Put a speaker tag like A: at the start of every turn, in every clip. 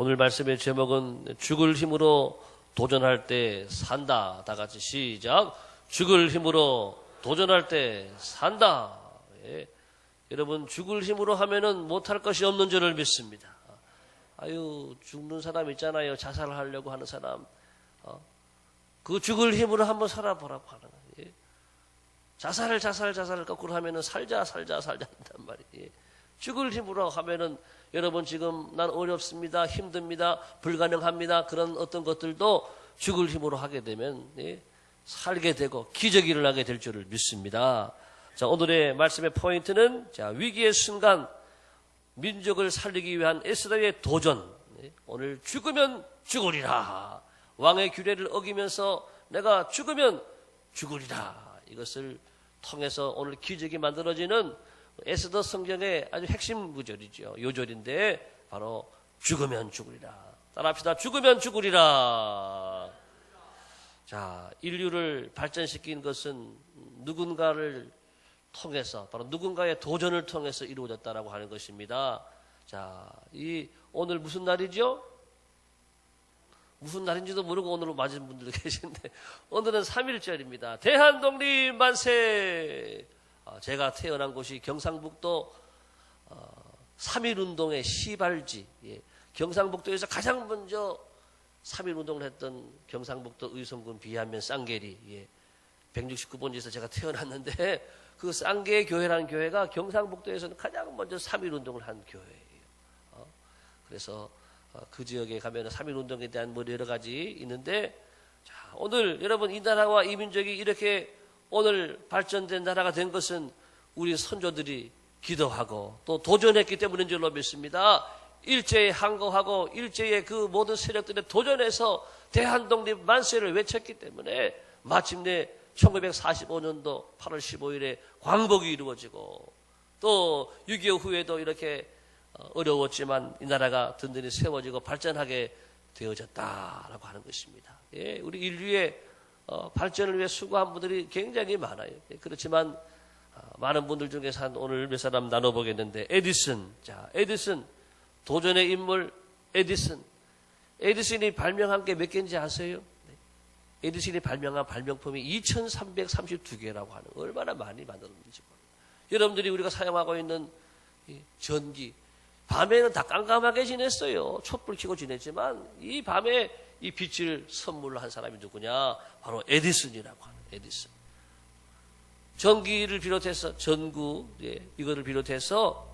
A: 오늘 말씀의 제목은 죽을 힘으로 도전할 때 산다. 다 같이 시작. 죽을 힘으로 도전할 때 산다. 예. 여러분, 죽을 힘으로 하면은 못할 것이 없는 줄을 믿습니다. 아유, 죽는 사람 있잖아요. 자살하려고 하는 사람. 그 죽을 힘으로 한번 살아보라고 하는 거예요. 예. 자살을 거꾸로 하면은 살자 한단 말이에요. 예. 죽을 힘으로 하면은 여러분 지금 난 어렵습니다. 힘듭니다. 불가능합니다. 그런 어떤 것들도 죽을 힘으로 하게 되면 예, 살게 되고 기적이 일어나게 될 줄을 믿습니다. 자, 오늘의 말씀의 포인트는 자, 위기의 순간 민족을 살리기 위한 에스더의 도전. 예, 오늘 죽으면 죽으리라. 왕의 규례를 어기면서 내가 죽으면 죽으리라. 이것을 통해서 오늘 기적이 만들어지는 에스더 성경의 아주 핵심 구절이죠. 요절인데 바로 죽으면 죽으리라. 따라합시다. 죽으면 죽으리라. 자, 인류를 발전시킨 것은 누군가를 통해서 바로 누군가의 도전을 통해서 이루어졌다라고 하는 것입니다. 자, 오늘 무슨 날이죠? 무슨 날인지도 모르고 오늘 맞은 분들도 계신데 오늘은 3.1절입니다. 대한독립 만세. 제가 태어난 곳이 경상북도 3.1운동의 시발지. 예. 경상북도에서 가장 먼저 3.1운동을 했던 경상북도 의성군 비안면 쌍계리. 예. 169번지에서 제가 태어났는데 그 쌍계 교회라는 교회가 경상북도에서는 가장 먼저 3.1운동을 한 교회예요. 그래서 그 지역에 가면 3.1운동에 대한 뭐 여러 가지 있는데 자, 오늘 여러분 이 나라와 이 민족이 이렇게 오늘 발전된 나라가 된 것은 우리 선조들이 기도하고 또 도전했기 때문인 줄로 믿습니다. 일제에 항거하고 일제의 그 모든 세력들에 도전해서 대한독립 만세를 외쳤기 때문에 마침내 1945년도 8월 15일에 광복이 이루어지고 또 6.25 후에도 이렇게 어려웠지만 이 나라가 든든히 세워지고 발전하게 되어졌다라고 하는 것입니다. 예, 우리 인류의 발전을 위해 수고한 분들이 굉장히 많아요. 그렇지만 많은 분들 중에서 오늘 몇 사람 나눠보겠는데 에디슨, 자 에디슨 도전의 인물 에디슨. 에디슨이 발명한 게 몇 개인지 아세요? 에디슨이 발명한 발명품이 2332개라고 하는 얼마나 많이 만들었는지 몰라요. 여러분들이 우리가 사용하고 있는 전기 밤에는 다 깜깜하게 지냈어요. 촛불 켜고 지냈지만 이 밤에 이 빛을 선물로 한 사람이 누구냐? 바로 에디슨이라고 하는 에디슨. 전기를 비롯해서 전구, 예, 이거를 비롯해서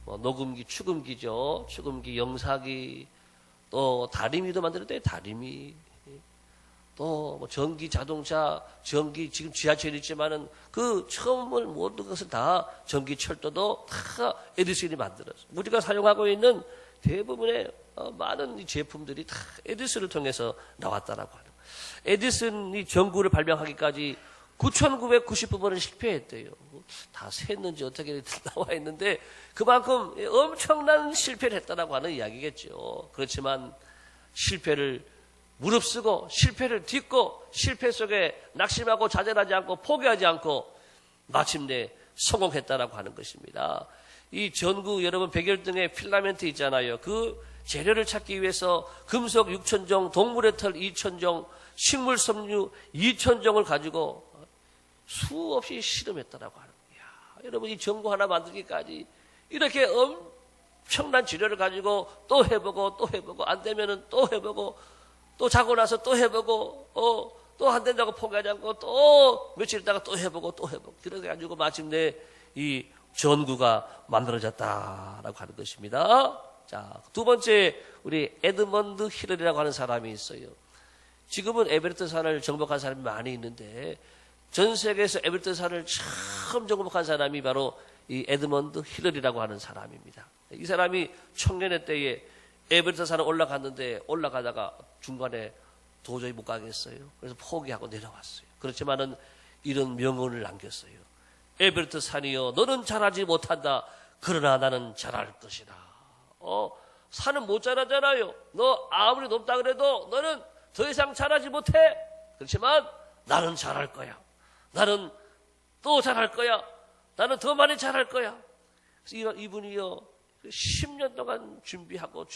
A: 녹음기, 축음기죠. 축음기, 영사기, 또 다리미도 만들었대요. 다리미. 또 전기 자동차, 전기 지금 지하철이 있지만은 그 처음을 모든 것을 다 전기 철도도 다 에디슨이 만들었어요. 우리가 사용하고 있는 대부분의 많은 이 제품들이 다 에디슨을 통해서 나왔다라고 하는 거예요. 에디슨이 전구를 발명하기까지 9,999번을 실패했대요. 다 샜는지 어떻게 나와 있는데 그만큼 엄청난 실패를 했다라고 하는 이야기겠죠. 그렇지만 실패를 무릅쓰고 실패를 딛고 실패 속에 낙심하고 좌절하지 않고 포기하지 않고 마침내 성공했다라고 하는 것입니다. 이 전구 여러분 백열등의 필라멘트 있잖아요. 그 재료를 찾기 위해서 금속 6,000종, 동물의 털 2,000종, 식물 섬유 2,000종을 가지고 수없이 실험했다라고 하는 거예요. 여러분 이 전구 하나 만들기까지 이렇게 엄청난 재료를 가지고 또 해보고 안 되면은 또 해보고 또 자고 나서 또 해보고 또 안 된다고 포기하지 않고 또 며칠 있다가 또 해보고 그래 가지고 마침내 이 전구가 만들어졌다라고 하는 것입니다. 자, 두 번째 우리 에드먼드 힐러리라고 하는 사람이 있어요. 지금은 에베레스트 산을 정복한 사람이 많이 있는데 전 세계에서 에베레스트 산을 처음 정복한 사람이 바로 이 에드먼드 힐러리라고 하는 사람입니다. 이 사람이 청년의 때에 에베레스트 산을 올라갔는데 올라가다가 중간에 도저히 못 가겠어요. 그래서 포기하고 내려왔어요. 그렇지만은 이런 명언을 남겼어요. 에베레스트 산이여 너는 잘하지 못한다. 그러나 나는 잘할 것이다. 산은 못 자라잖아요. 너 아무리 높다 그래도 너는 더 이상 잘하지 못해. 그렇지만 나는 잘할 거야. 나는 또 잘할 거야. 나는 더 많이 잘할 거야. 그래서 이분이요 10년 동안 준비하고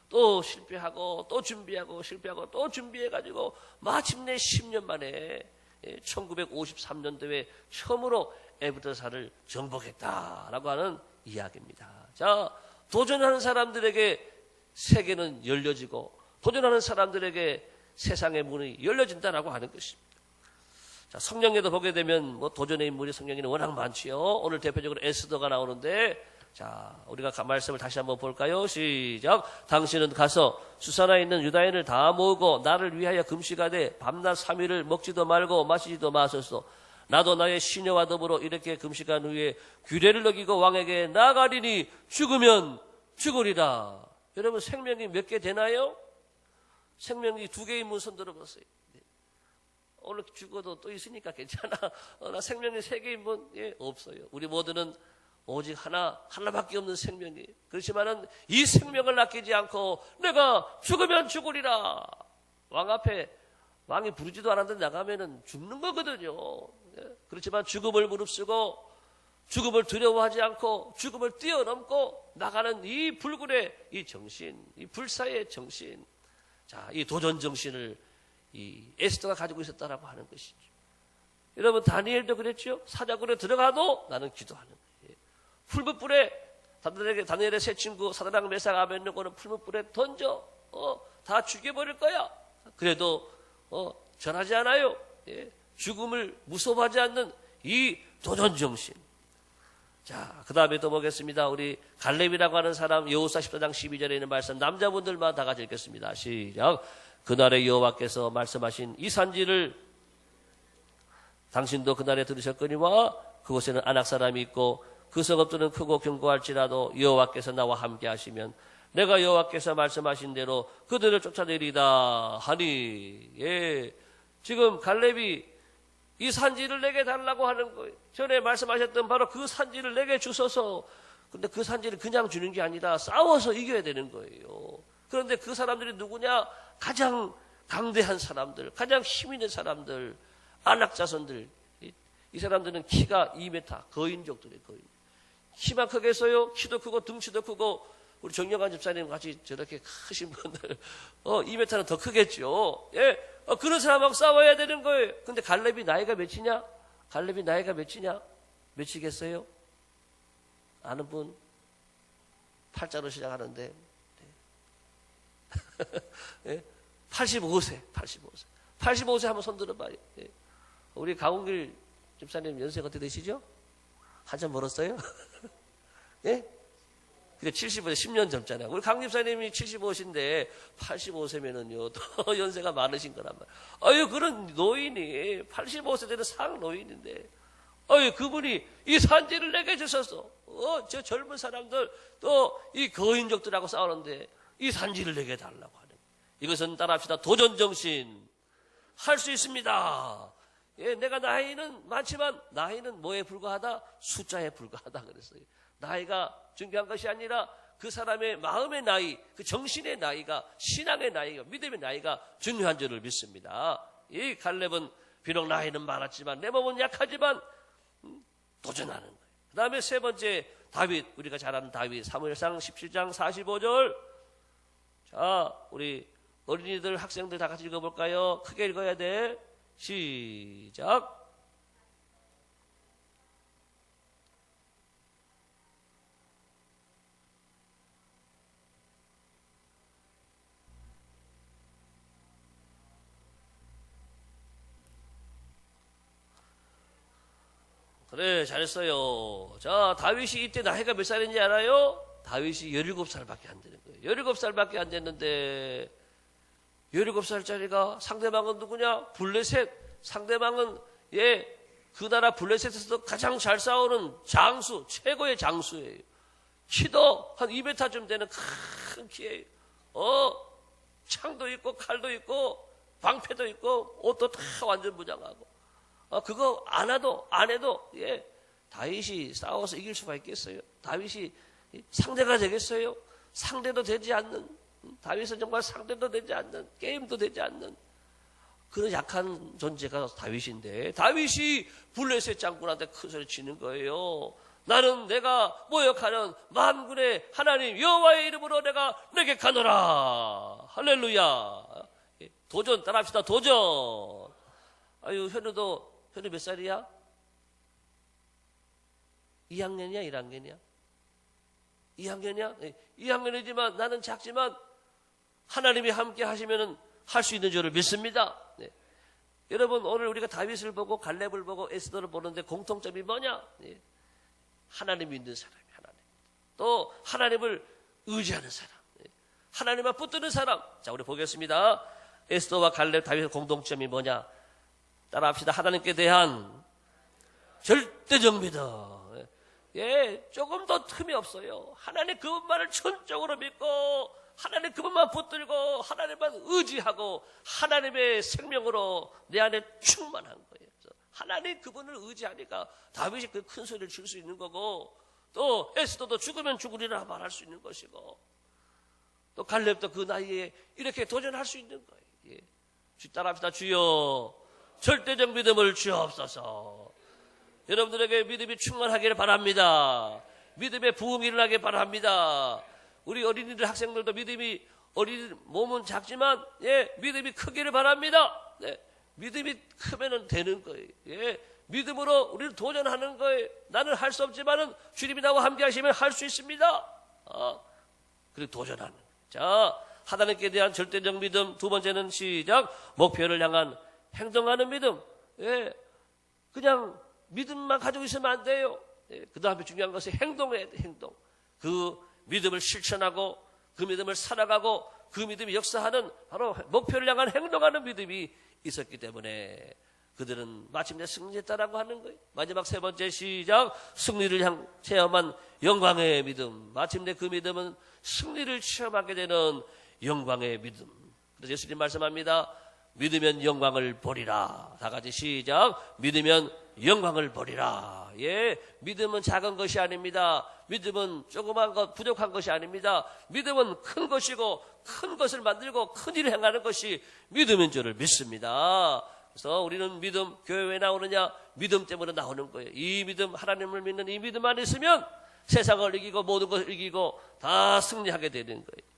A: 또 실패하고 또 준비하고 실패하고 또 준비해가지고 마침내 10년 만에 1953년도에 처음으로 에브더사를 정복했다라고 하는 이야기입니다. 자, 도전하는 사람들에게 세계는 열려지고 도전하는 사람들에게 세상의 문이 열려진다라고 하는 것입니다. 자, 성경에도 보게 되면 뭐 도전의 인물이 성경에는 워낙 많지요. 오늘 대표적으로 에스더가 나오는데, 자, 우리가 말씀을 다시 한번 볼까요? 시작. 당신은 가서 수사나에 있는 유다인을 다 모으고 나를 위하여 금식하되 밤낮 3일을 먹지도 말고 마시지도 마소서. 나도 나의 시녀와 더불어 이렇게 금식한 후에 규례를 어기고 왕에게 나가리니 죽으면 죽으리라. 여러분, 생명이 몇 개 되나요? 생명이 2개인 문 손 들어보세요. 오늘 죽어도 또 있으니까 괜찮아. 나 생명이 3개인 분? 예, 없어요. 우리 모두는 오직 하나밖에 없는 생명이. 그렇지만은 이 생명을 아끼지 않고 내가 죽으면 죽으리라. 왕 앞에 왕이 부르지도 않았는데 나가면은 죽는 거거든요. 예, 그렇지만 죽음을 무릅쓰고 죽음을 두려워하지 않고 죽음을 뛰어넘고 나가는 이 불굴의 이 정신, 이 불사의 정신. 자, 이 도전 정신을 이 에스더가 가지고 있었다라고 하는 것이죠. 여러분, 다니엘도 그랬죠. 사자굴에 들어가도 나는 기도하는 거예요. 풀무불에 다니엘의 세 친구 사드락 메삭 아벳느고는 풀무불에 던져 다 죽여버릴 거야. 그래도 전하지 않아요. 예, 죽음을 무서워하지 않는 이 도전 정신. 자, 그 다음에 또 보겠습니다. 우리 갈렙이라고 하는 사람 여호수아 14장 12절에 있는 말씀 남자분들만 다 같이 읽겠습니다. 시작. 그날에 여호와께서 말씀하신 이 산지를 당신도 그날에 들으셨거니와 그곳에는 아낙 사람이 있고 그 성읍들은 크고 견고할지라도 여호와께서 나와 함께 하시면 내가 여호와께서 말씀하신 대로 그들을 쫓아내리다 하니. 예, 지금 갈렙이 이 산지를 내게 달라고 하는 거예요. 전에 말씀하셨던 바로 그 산지를 내게 주소서. 근데 그 산지를 그냥 주는 게 아니라 싸워서 이겨야 되는 거예요. 그런데 그 사람들이 누구냐? 가장 강대한 사람들, 가장 힘 있는 사람들, 아낙 자손들. 이 사람들은 키가 2m, 거인족들이에요. 거인. 키만 크겠어요? 키도 크고 등치도 크고. 우리 정영환 집사님 같이 저렇게 크신 분들 2m는 더 크겠죠. 예, 그런 사람하고 싸워야 되는 거예요. 근데 갈렙이 나이가 몇이냐? 갈렙이 나이가 몇이냐? 몇이겠어요? 아는 분? 8자로 시작하는데 예? 85세 85세 한번 손 들어봐요. 예. 우리 강훈길 집사님 연세가 어떻게 되시죠? 한참 멀었어요? 예? 그게 75세 10년 젊잖아요. 우리 강 집사님이 75세인데 85세면은요 더 연세가 많으신 거란 말이에요. 아유, 그런 노인이 85세 되는 상노인인데 아유, 그분이 이 산지를 내게 주셔서 저 젊은 사람들 또 이 거인족들하고 싸우는데 이 산지를 내게 달라고 하는 거예요. 이것은 따라합시다. 도전정신. 할 수 있습니다. 예, 내가 나이는 많지만 나이는 뭐에 불과하다? 숫자에 불과하다 그랬어요. 나이가 중요한 것이 아니라 그 사람의 마음의 나이, 그 정신의 나이가, 신앙의 나이가, 믿음의 나이가 중요한 줄을 믿습니다. 이 갈렙은 비록 나이는 많았지만 내 몸은 약하지만 도전하는 거예요. 그 다음에 세 번째 다윗, 우리가 잘 아는 다윗, 사무엘상 17장 45절. 자, 우리 어린이들, 학생들 다 같이 읽어볼까요? 크게 읽어야 돼. 시작. 그래, 잘했어요. 자, 다윗이 이때 나이가 몇 살인지 알아요? 다윗이 17살밖에 안 되는 거예요. 17살밖에 안 됐는데 17살짜리가 상대방은 누구냐? 블레셋. 상대방은 그 나라 블레셋에서도 가장 잘 싸우는 장수, 최고의 장수예요. 키도 한 2m쯤 되는 큰 키예요. 창도 있고 칼도 있고 방패도 있고 옷도 다 완전 무장하고. 그거 안 해도 다윗이 싸워서 이길 수가 있겠어요? 다윗이 상대가 되겠어요? 상대도 되지 않는, 다윗은 정말 상대도 되지 않는, 게임도 되지 않는 그런 약한 존재가 다윗인데, 다윗이 블레셋 장군한테 큰 소리 치는 거예요. 나는 내가 모욕하는 만군의 하나님 여호와의 이름으로 내가 내게 가노라. 할렐루야. 도전 따라합시다. 도전. 아유, 현우 몇 살이야? 2학년이야? 1학년이야? 2학년이야? 2학년이지만 나는 작지만 하나님이 함께 하시면 할 수 있는 줄을 믿습니다. 네. 여러분, 오늘 우리가 다윗을 보고 갈렙을 보고 에스더를 보는데 공통점이 뭐냐? 네. 하나님 믿는 사람이 하나님. 또 하나님을 의지하는 사람. 네. 하나님만 붙드는 사람. 자, 우리 보겠습니다. 에스더와 갈렙, 다윗의 공통점이 뭐냐? 따라합시다. 하나님께 대한 절대적 믿음. 예, 조금 더 틈이 없어요. 하나님 그분만을 전적으로 믿고 하나님 그분만 붙들고 하나님만 의지하고 하나님의 생명으로 내 안에 충만한 거예요. 하나님 그분을 의지하니까 다윗이 그 큰 소리를 칠 수 있는 거고, 또 에스더도 죽으면 죽으리라 말할 수 있는 것이고, 또 갈렙도 그 나이에 이렇게 도전할 수 있는 거예요. 예. 따라합시다. 주여 절대적 믿음을 주옵소서. 여러분들에게 믿음이 충만하기를 바랍니다. 믿음의 부흥이 일어나길 바랍니다. 우리 어린이들 학생들도 믿음이, 어린이 몸은 작지만 예, 믿음이 크기를 바랍니다. 네, 믿음이 크면은 되는 거예요. 예, 믿음으로 우리는 도전하는 거예요. 나는 할 수 없지만은 주님이 나와 함께 하시면 할 수 있습니다. 그리고 도전하는. 자, 하나님께 대한 절대적 믿음. 두 번째는 시작. 목표를 향한 행동하는 믿음. 예, 그냥 믿음만 가지고 있으면 안 돼요. 예, 그 다음에 중요한 것은 행동해야 돼. 행동. 그 믿음을 실천하고 그 믿음을 살아가고 그 믿음이 역사하는 바로 목표를 향한 행동하는 믿음이 있었기 때문에 그들은 마침내 승리했다라고 하는 거예요. 마지막 세 번째 시작. 승리를 체험한 영광의 믿음. 마침내 그 믿음은 승리를 체험하게 되는 영광의 믿음. 그래서 예수님 말씀합니다. 믿으면 영광을 보리라. 다 같이 시작. 믿으면 영광을 보리라. 예, 믿음은 작은 것이 아닙니다. 믿음은 조그만 것, 부족한 것이 아닙니다. 믿음은 큰 것이고 큰 것을 만들고 큰 일을 행하는 것이 믿음인 줄을 믿습니다. 그래서 우리는 믿음, 교회 왜 나오느냐? 믿음 때문에 나오는 거예요. 이 믿음, 하나님을 믿는 이 믿음만 있으면 세상을 이기고 모든 것을 이기고 다 승리하게 되는 거예요.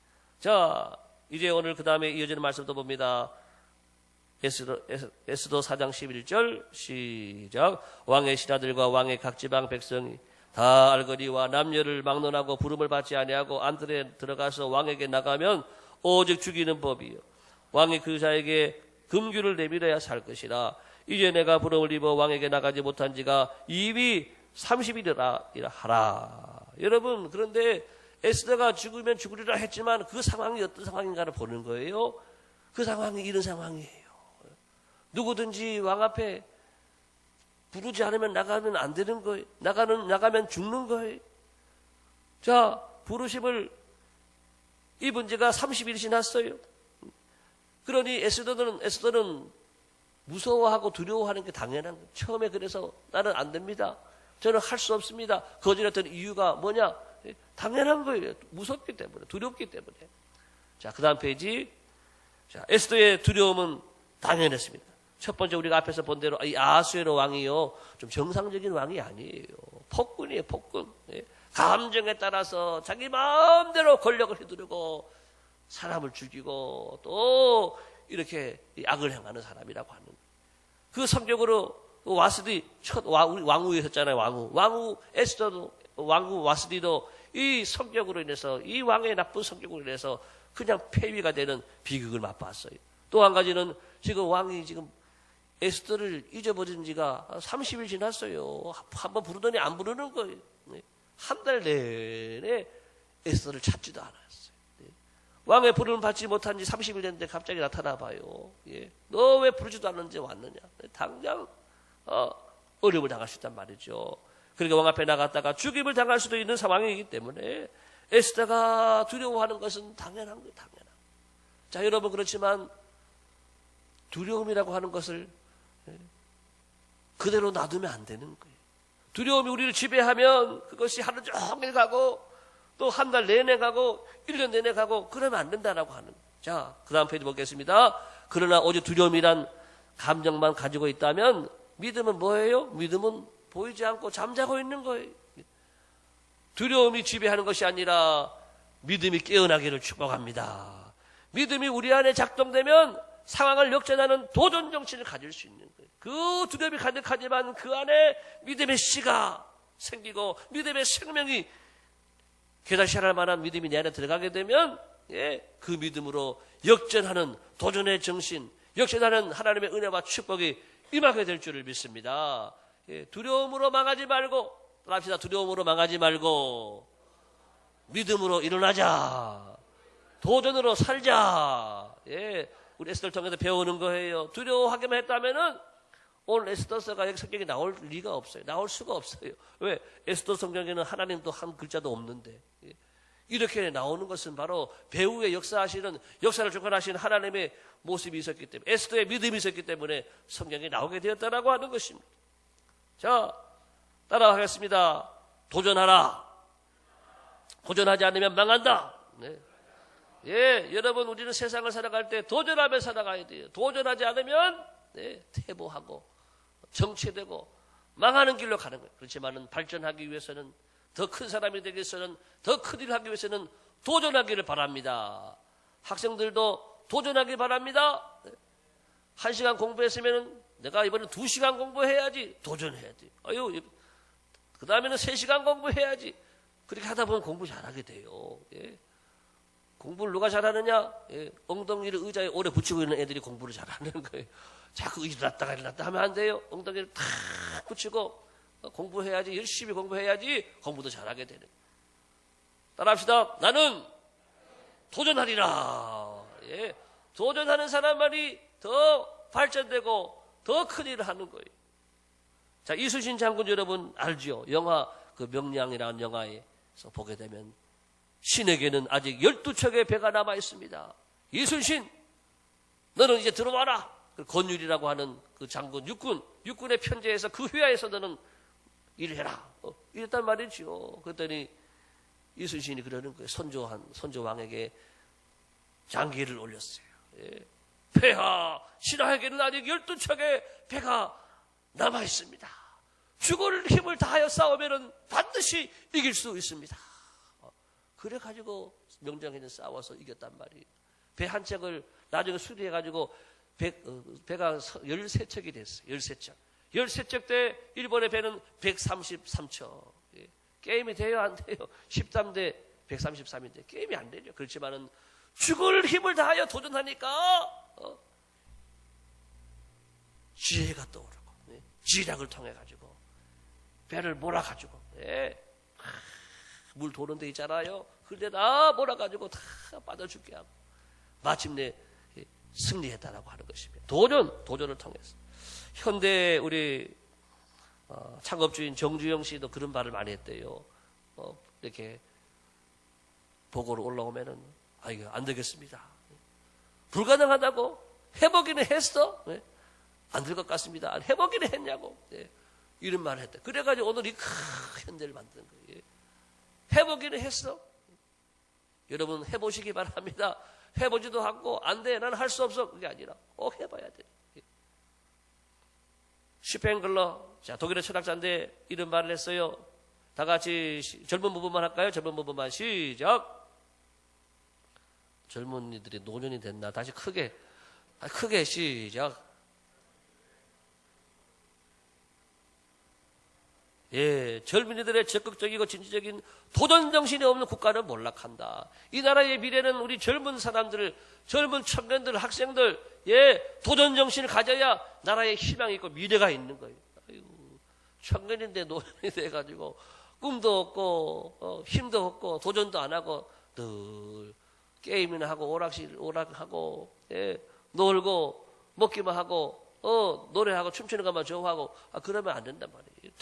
A: 자, 이제 오늘 그 다음에 이어지는 말씀도 봅니다. 에스더 4장 11절 시작. 왕의 신하들과 왕의 각 지방 백성이 다 알거니와 남녀를 막론하고 부름을 받지 아니하고 안뜰에 들어가서 왕에게 나가면 오직 죽이는 법이요. 왕이 그 자에게 금규를 내밀어야 살 것이라. 이제 내가 부름을 입어 왕에게 나가지 못한 지가 이미 30일이라 하라. 여러분, 그런데 에스더가 죽으면 죽으리라 했지만 그 상황이 어떤 상황인가를 보는 거예요. 그 상황이 이런 상황이에요. 누구든지 왕 앞에 부르지 않으면 나가면 안 되는 거예요. 나가면 죽는 거예요. 자, 부르심을 입은 지가 30일이 지났어요. 그러니 에스더는 무서워하고 두려워하는 게 당연한 거예요. 처음에 그래서 나는 안 됩니다. 저는 할 수 없습니다. 거절했던 이유가 뭐냐? 당연한 거예요. 무섭기 때문에, 두렵기 때문에. 자, 그 다음 페이지. 자, 에스더의 두려움은 당연했습니다. 첫 번째 우리가 앞에서 본 대로 이 아하수에로 왕이요, 좀 정상적인 왕이 아니에요. 폭군이에요, 폭군. 감정에 따라서 자기 마음대로 권력을 휘두르고 사람을 죽이고 또 이렇게 악을 행하는 사람이라고 하는. 그 성격으로 와스디 첫 왕후에 있었잖아요. 왕후 에스더도 왕후 와스디도 이 성격으로 인해서, 이 왕의 나쁜 성격으로 인해서 그냥 폐위가 되는 비극을 맛봤어요. 또 한 가지는 지금 왕이 지금 에스더를 잊어버린 지가 30일 지났어요. 한번 부르더니 안 부르는 거예요. 한 달 내내 에스더를 찾지도 않았어요. 왕의 부름을 받지 못한 지 30일 됐는데 갑자기 나타나 봐요. 너 왜 부르지도 않는지 왔느냐. 당장 어려움을 당할 수 있단 말이죠. 그러니까 왕 앞에 나갔다가 죽임을 당할 수도 있는 상황이기 때문에 에스더가 두려워하는 것은 당연한 거예요. 당연한. 자, 여러분, 그렇지만 두려움이라고 하는 것을 그대로 놔두면 안 되는 거예요. 두려움이 우리를 지배하면 그것이 하루 종일 가고 또 한 달 내내 가고 1년 내내 가고 그러면 안 된다라고 하는. 자, 그 다음 페이지 보겠습니다. 그러나 오직 두려움이란 감정만 가지고 있다면 믿음은 뭐예요? 믿음은 보이지 않고 잠자고 있는 거예요. 두려움이 지배하는 것이 아니라 믿음이 깨어나기를 축복합니다. 믿음이 우리 안에 작동되면 상황을 역전하는 도전 정신을 가질 수 있는 거예요. 그 두려움이 가득하지만 그 안에 믿음의 씨가 생기고 믿음의 생명이 계다시할 만한 믿음이 내 안에 들어가게 되면 그 믿음으로 역전하는 도전의 정신, 역전하는 하나님의 은혜와 축복이 임하게 될 줄을 믿습니다. 두려움으로 망하지 말고, 따라합시다. 두려움으로 망하지 말고 믿음으로 일어나자. 도전으로 살자. 우리 에스더를 통해서 배우는 거예요. 두려워하기만 했다면은 오늘 에스더서가 여기 성경에 나올 리가 없어요. 나올 수가 없어요. 왜? 에스더 성경에는 하나님도 한 글자도 없는데. 이렇게 나오는 것은 바로 배후에 역사를 주관하시는 하나님의 모습이 있었기 때문에, 에스더의 믿음이 있었기 때문에 성경에 나오게 되었다라고 하는 것입니다. 자, 따라하겠습니다. 도전하라. 도전하지 않으면 망한다. 여러분, 우리는 세상을 살아갈 때 도전하며 살아가야 돼요. 도전하지 않으면 퇴보하고 정체되고 망하는 길로 가는 거예요. 그렇지만은 발전하기 위해서는, 더 큰 사람이 되기 위해서는, 더 큰 일을 하기 위해서는 도전하기를 바랍니다. 학생들도 도전하기 바랍니다. 1시간 공부했으면 내가 이번에 2시간 공부해야지. 도전해야 돼. 그 다음에는 3시간 공부해야지. 그렇게 하다 보면 공부 잘하게 돼요. 공부를 누가 잘하느냐? 엉덩이를 의자에 오래 붙이고 있는 애들이 공부를 잘하는 거예요. 자꾸 일어났다가 일어났다 하면 안 돼요. 엉덩이를 탁 붙이고 공부해야지, 열심히 공부해야지 공부도 잘하게 되는. 따라합시다. 나는 도전하리라. 도전하는 사람만이 더 발전되고 더 큰 일을 하는 거예요. 자, 이순신 장군 여러분 알죠? 영화 그 명량이라는 영화에서 보게 되면 신에게는 아직 12척의 배가 남아 있습니다. 이순신, 너는 이제 들어와라. 권율이라고 하는 그 장군, 육군의 편제에서 그 회하에서 너는 일을 해라. 이랬단 말이죠. 그랬더니 이순신이 그러는 거예요. 선조 왕에게 장기를 올렸어요. 폐하, 신하에게는 아직 12척의 배가 남아 있습니다. 죽을 힘을 다하여 싸우면 반드시 이길 수 있습니다. 그래가지고 명장에는 싸워서 이겼단 말이에요. 배 한 척을 나중에 수리해가지고 배가 13척이 됐어요. 13척. 13척 때 일본의 배는 133척. 게임이 돼요, 안 돼요? 13대 133인데 게임이 안 되죠. 그렇지만은 죽을 힘을 다하여 도전하니까 지혜가 떠오르고 지략을 통해 가지고 배를 몰아가지고 물 도는 데 있잖아요. 그런데 다 몰아가지고 다 빠져 죽게 하고 마침내 승리했다라고 하는 것입니다. 도전을 통해서. 현대 우리 창업주인 정주영 씨도 그런 말을 많이 했대요. 이렇게 보고로 올라오면은 이거 안 되겠습니다. 불가능하다고 해보기는 했어. 안 될 것 같습니다. 해보기는 했냐고. 이런 말을 했대. 그래가지고 오늘 이 큰 현대를 만든 거예요. 해보기는 했어. 여러분 해보시기 바랍니다. 해보지도 않고 안 돼, 나는 할 수 없어. 그게 아니라 꼭 해봐야 돼. 슈펜글러, 자, 독일의 철학자인데 이런 말을 했어요. 다 같이 젊은 부분만 할까요? 젊은 부분만 시작. 젊은이들이 노년이 됐나? 다시 크게 시작. 젊은이들의 적극적이고 진취적인 도전 정신이 없는 국가는 몰락한다. 이 나라의 미래는 우리 젊은 사람들, 젊은 청년들, 학생들, 도전 정신을 가져야 나라의 희망이 있고 미래가 있는 거예요. 청년인데 노년이 돼가지고 꿈도 없고 힘도 없고 도전도 안 하고 늘 게임이나 하고 오락하고 놀고 먹기만 하고 노래하고 춤추는 것만 좋아하고 그러면 안 된단 말이에요.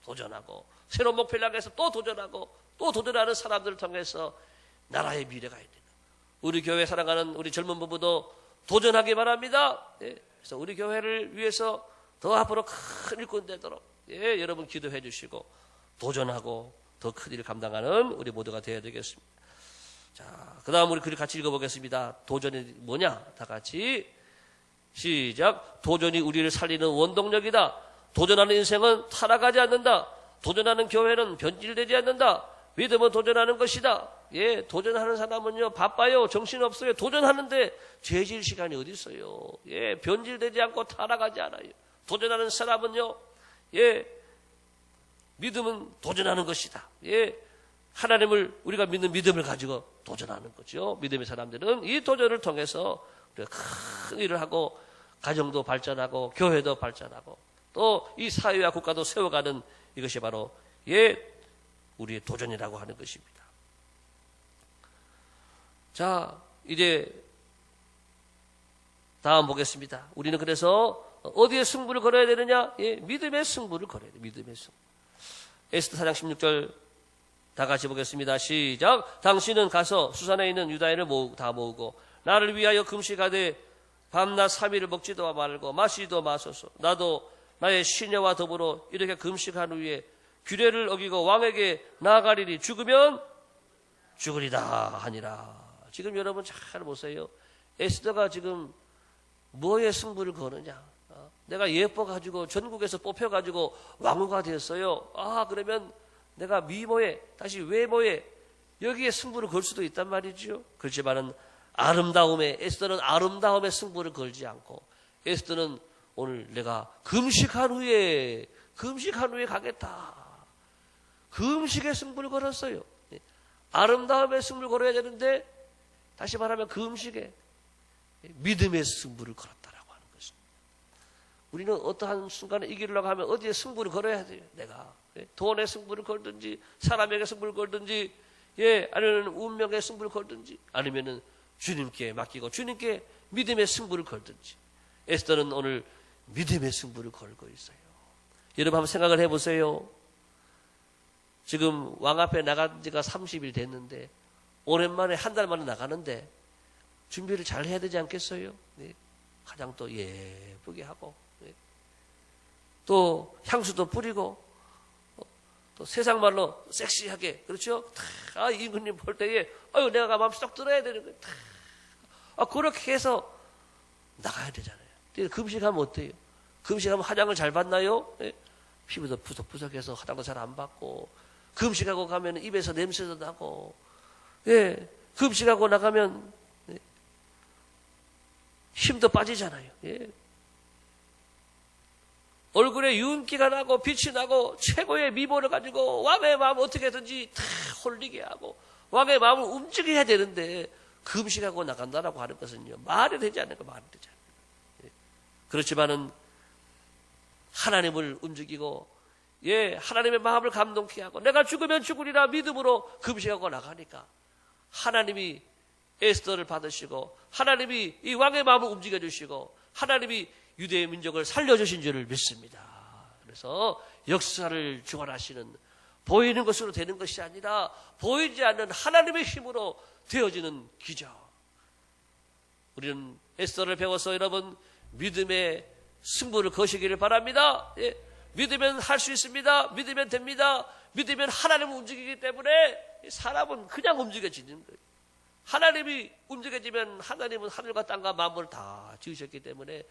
A: 도전하고 새로운 목표를 향해서 또 도전하고 또 도전하는 사람들을 통해서 나라의 미래가 있는 거예요. 우리 교회 살아가는 우리 젊은 부부도 도전하기 바랍니다. 그래서 우리 교회를 위해서 더 앞으로 큰 일꾼 되도록 여러분 기도해 주시고 도전하고 더 큰 일을 감당하는 우리 모두가 되어야 되겠습니다. 자, 그 다음 우리 글 같이 읽어보겠습니다. 도전이 뭐냐? 다 같이 시작. 도전이 우리를 살리는 원동력이다. 도전하는 인생은 타락하지 않는다. 도전하는 교회는 변질되지 않는다. 믿음은 도전하는 것이다. 예, 도전하는 사람은요, 바빠요. 정신없어요. 도전하는데 죄질 시간이 어디 있어요. 예, 변질되지 않고 타락하지 않아요. 도전하는 사람은요, 예, 믿음은 도전하는 것이다. 예, 하나님을 우리가 믿는 믿음을 가지고 도전하는 거죠. 믿음의 사람들은 이 도전을 통해서 우리가 큰 일을 하고 가정도 발전하고 교회도 발전하고 또 이 사회와 국가도 세워가는 이것이 바로 우리의 도전이라고 하는 것입니다. 자, 이제 다음 보겠습니다. 우리는 그래서 어디에 승부를 걸어야 되느냐? 믿음의 승부를 걸어야 돼요. 믿음의 승부. 에스더 4장 16절 다 같이 보겠습니다. 시작. 당신은 가서 수산에 있는 유다인을 다 모으고 나를 위하여 금식하되 밤낮 3일을 먹지도 말고 마시지도 마소서. 나도 나의 시녀와 더불어 이렇게 금식한 후에 규례를 어기고 왕에게 나아가리니 죽으면 죽으리다 하니라. 지금 여러분 잘 보세요. 에스더가 지금 뭐에 승부를 거느냐? 내가 예뻐가지고 전국에서 뽑혀가지고 왕후가 되었어요. 그러면 내가 미모에 다시 외모에 여기에 승부를 걸 수도 있단 말이죠. 그렇지만은 아름다움에 에스더는 아름다움에 승부를 걸지 않고 에스더는 오늘 내가 금식한 후에 가겠다. 금식의 승부를 걸었어요. 아름다움의 승부를 걸어야 되는데 다시 말하면 금식에 믿음의 승부를 걸었다라고 하는 것입니다. 우리는 어떠한 순간에 이기려고 하면 어디에 승부를 걸어야 돼요. 내가 돈의 승부를 걸든지 사람에게 승부를 걸든지 아니면 운명의 승부를 걸든지 아니면은 주님께 맡기고 주님께 믿음의 승부를 걸든지. 에스더는 오늘 믿음의 승부를 걸고 있어요. 여러분 한번 생각을 해보세요. 지금 왕 앞에 나간 지가 30일 됐는데 오랜만에 한 달 만에 나가는데 준비를 잘 해야 되지 않겠어요? 화장도 예쁘게 하고 또 향수도 뿌리고 또 세상 말로 섹시하게, 그렇죠? 임금님 볼 때에 내가 마음 쏙 들어야 되는 거예요. 그렇게 해서 나가야 되잖아요. 금식하면 어때요? 금식하면 화장을 잘 받나요? 피부도 푸석푸석해서 화장도 잘 안 받고, 금식하고 가면 입에서 냄새도 나고, 금식하고 나가면 힘도 빠지잖아요. 얼굴에 윤기가 나고 빛이 나고 최고의 미모를 가지고 왕의 마음을 어떻게든지 다 홀리게 하고 왕의 마음을 움직여야 되는데 금식하고 나간다라고 하는 것은요, 말이 되지 않는 거, 말이 되지 않는 거. 그렇지만은 하나님을 움직이고 하나님의 마음을 감동케 하고 내가 죽으면 죽으리라 믿음으로 금식하고 나가니까 하나님이 에스더를 받으시고 하나님이 이 왕의 마음을 움직여 주시고 하나님이 유대의 민족을 살려주신 줄을 믿습니다. 그래서 역사를 주관하시는 보이는 것으로 되는 것이 아니라 보이지 않는 하나님의 힘으로 되어지는 기적. 우리는 에스더를 배워서 여러분 믿음의 승부를 거시기를 바랍니다. 믿으면 할 수 있습니다. 믿으면 됩니다. 믿으면 하나님은 움직이기 때문에 사람은 그냥 움직여지는 거예요. 하나님이 움직여지면 하나님은 하늘과 땅과 만물을 다 지으셨기 때문에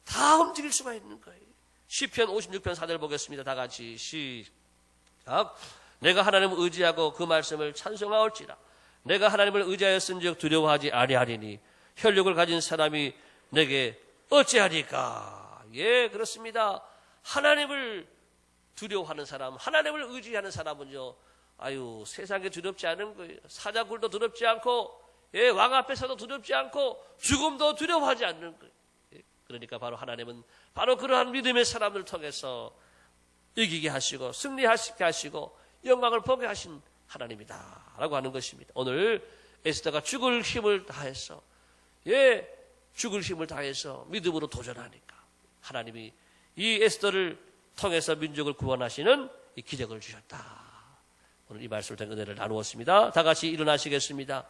A: 다 움직일 수가 있는 거예요. 시편 56편 4절 보겠습니다. 다 같이 시작. 내가 하나님을 의지하고 그 말씀을 찬송하올지라. 내가 하나님을 의지하였은즉 두려워하지 아니하리니 혈육을 가진 사람이 내게 어찌하리까. 그렇습니다. 하나님을 두려워하는 사람, 하나님을 의지하는 사람은요, 세상에 두렵지 않은 거예요. 사자굴도 두렵지 않고, 왕 앞에서도 두렵지 않고, 죽음도 두려워하지 않는 거예요. 그러니까 바로 하나님은 바로 그러한 믿음의 사람을 통해서 이기게 하시고, 승리하게 하시고, 영광을 보게 하신 하나님이다 라고 하는 것입니다. 오늘 에스더가 죽을 힘을 다해서, 죽을 힘을 다해서 믿음으로 도전하니까 하나님이 이 에스더를 통해서 민족을 구원하시는 이 기적을 주셨다. 오늘 이 말씀을 통해 은혜를 나누었습니다. 다 같이 일어나시겠습니다.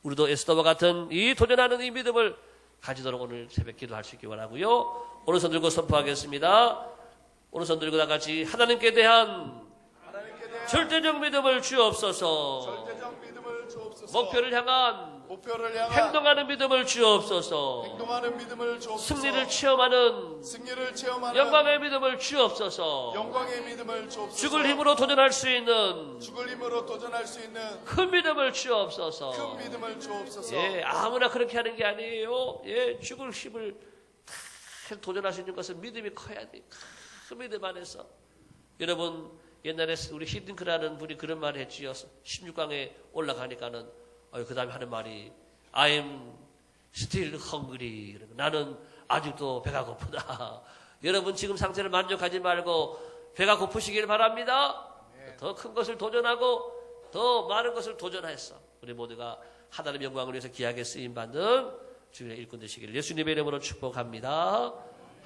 A: 우리도 에스더와 같은 이 도전하는 이 믿음을 가지도록 오늘 새벽 기도할 수 있기 원하고요. 오른손 들고 선포하겠습니다. 오른손 들고 다 같이 하나님께 대한 절대적 믿음을 주옵소서. 목표를 향한
B: 목표를 향한
A: 행동하는 믿음을 주옵소서.
B: 행동하는 믿음을 주옵소서.
A: 승리를 체험하는 영광의 믿음을 주옵소서.
B: 영광의 믿음을 주옵소서.
A: 죽을 힘으로 도전할 수 있는
B: 큰
A: 믿음을 주옵소서.
B: 큰 믿음을 주옵소서.
A: 예, 아무나 그렇게 하는 게 아니에요. 예, 죽을 힘을 다 도전할 수 있는 것은 믿음이 커야 돼. 그 믿음 안에서. 여러분, 옛날에 우리 히딩크라는 분이 그런 말을 했지요. 16강에 올라가니까는, 그 다음에 하는 말이, I'm still hungry. 나는 아직도 배가 고프다. 여러분, 지금 상태를 만족하지 말고 배가 고프시길 바랍니다. 더 큰 것을 도전하고 더 많은 것을 도전해서 우리 모두가 하나님의 영광을 위해서 귀하게 쓰임받는 주님의 일꾼 되시기를 예수님의 이름으로 축복합니다.